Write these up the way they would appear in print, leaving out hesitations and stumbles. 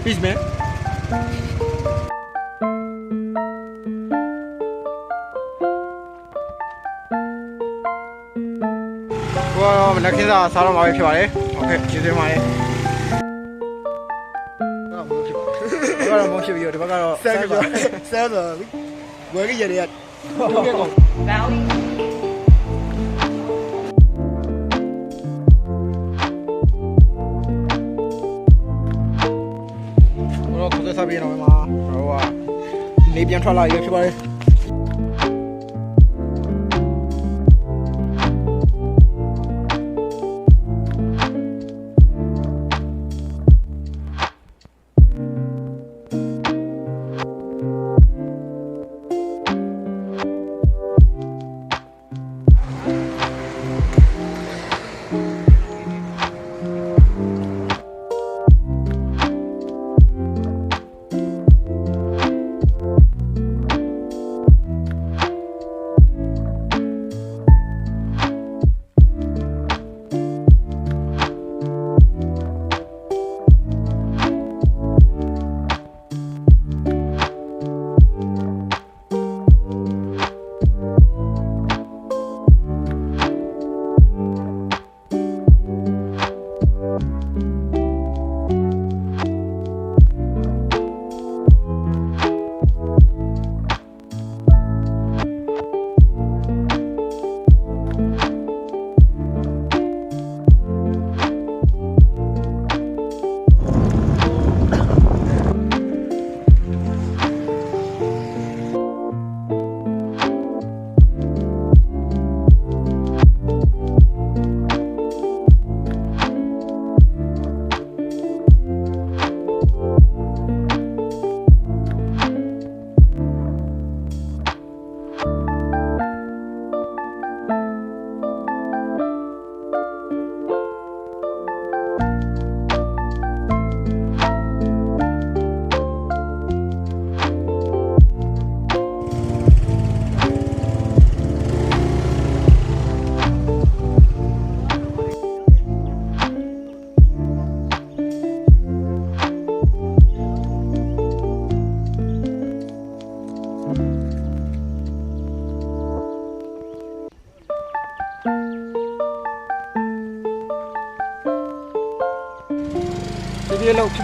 Peace man. Wow, mình đã khiến ra sao đâu mà bị đấy. Ok, chỉ thế mà đi. Bác là muốn chịu nhiều thì bác là sao rồi với cái gì đẹp Vào đi. Ủa, không thể sao bị nào mà. Rồi à, đi biến thoát lại được chứ bác đi.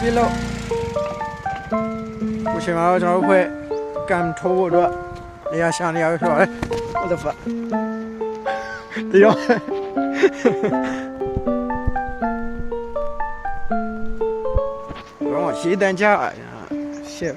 Phía lâu. Buổi chiều mai chúng tôi phải cầm thô bộ đó. Để sáng đi học rồi. What the fuck? Đi đâu? Có chỉ đánh giá. Shit.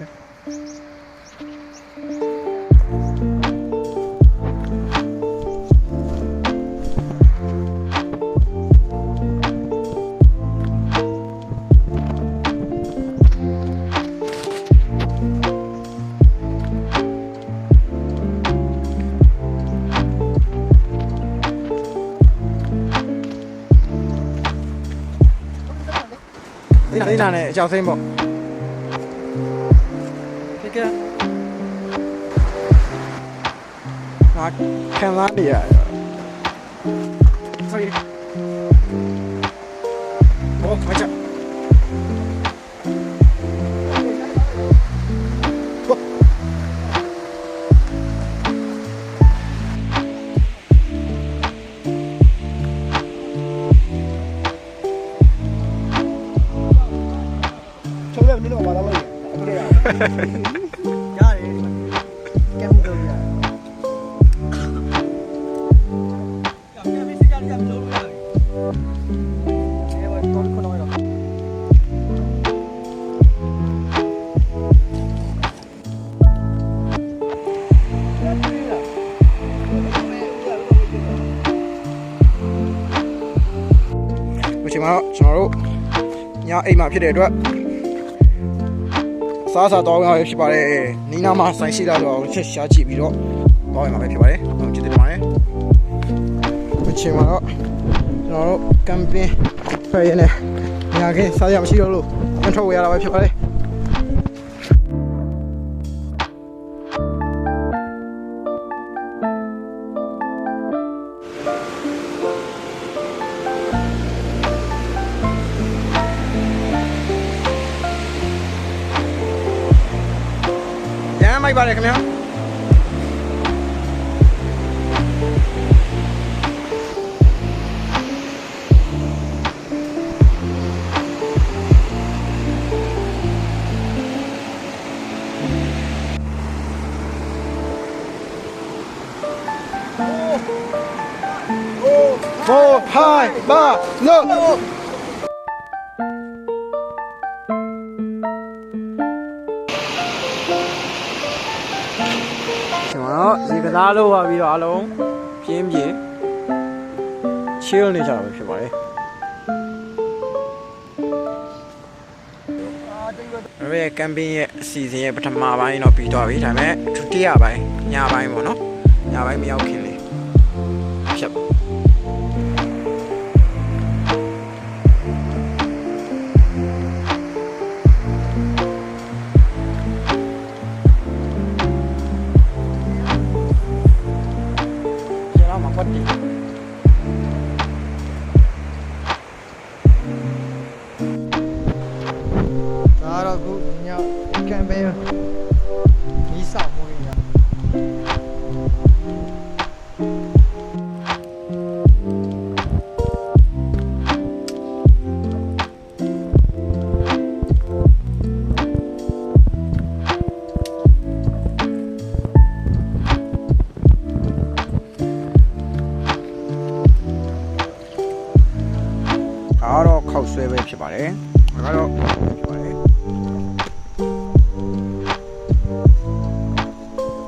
Đi nào này, chào xem bộ. Cái kia. Nó khen lát đi à. Sao đi? Ồ, phải chậm.ကျွန်တော်တို့ညအိမ်မှာဖြစ်တဲ့အတွက်စားတော့ရဖြစ်ပါတယ်နီးနားမှာဆိုင်ရှိလာတော့ချက်ရှားကြည့်ပြီးတော့တော့ရမှာပဲဖြစ်ပါတယ်ဟုတ်ကျေးဇူးတင်ပါတယ်အချိန်မှာတော့ကျွန်တော်တို့ကမ်ပင်းဖယ်ရနေညခင်းစားရမရှိတော့လို့ပြန်ထွက်ဝရတာပဲဖြစ်ပါတယ် က လိုက်ပါတယ်ခင်ဗျာ4 5 ba no ကျွန်တော်ရေကစားလို့ပါပြီးတော့အားလုံးပြင်းပြင်း chill နေကြတာပဲဖြစ်ပါတယ်အဲ့ဒီ camping ရဲ့အစီအစဉ်ရဲ့ပထမပိုင်းတော့ပြီးသွားပြီဒါပေမဲ့ဒုတိယပိုင်းညပိုင်းပေါ့နော်ညပိုင်းမရောက်ခင်လေးဖြစ်ပတ်တီဒါတော့ခုညကမ်ပိန်းမီးဆောင်မှုရတော့ခောက်ဆွဲပဲဖြစ်ပါတယ်။ဒါကတော့ဖြစ်ပါတယ်။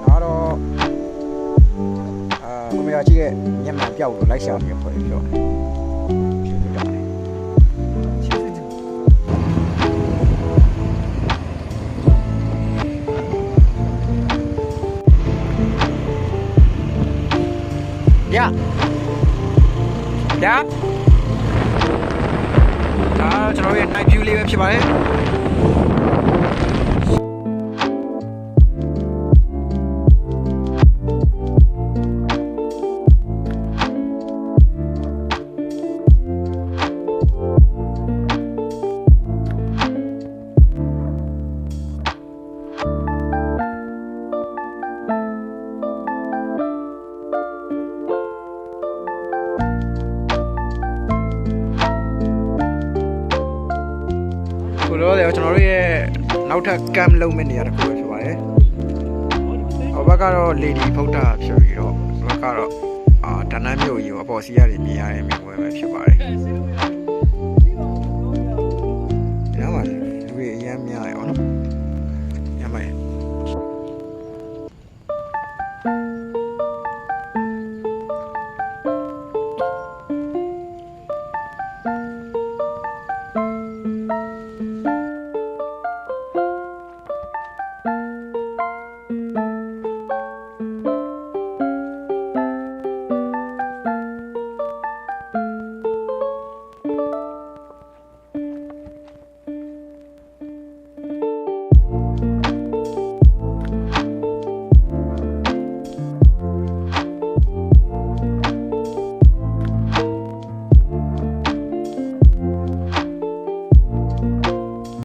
ဒါတော့ကိုမရကြည့်ရဲ့ညမှန်ပြောက်လို့လိုက်ရှာပြီးဖွဲ့ပြီးတော့ဖြစ်နေတယ်။呀，ကျွန်တော်ရဲ့ night view လေးပဲဖြစ်ပါတယ်လို့လည်းကျွန်တော်တို့ရဲ့နောက်ထပ် camp လုပ်မယ့်နေရာတစ်ခုပဲဖြစ်ပါတယ်။ဟိုဘက်ကတော့ Lady ဖုတ်တာဖြစ်ပြီးတော့ဒီဘက်ကတော့ဒါနန်းမြို့ကြီးကိုအပေါ်စီးရနေမြင်ရတဲ့မြင်ကွင်းပဲဖြစ်ပါတယ်။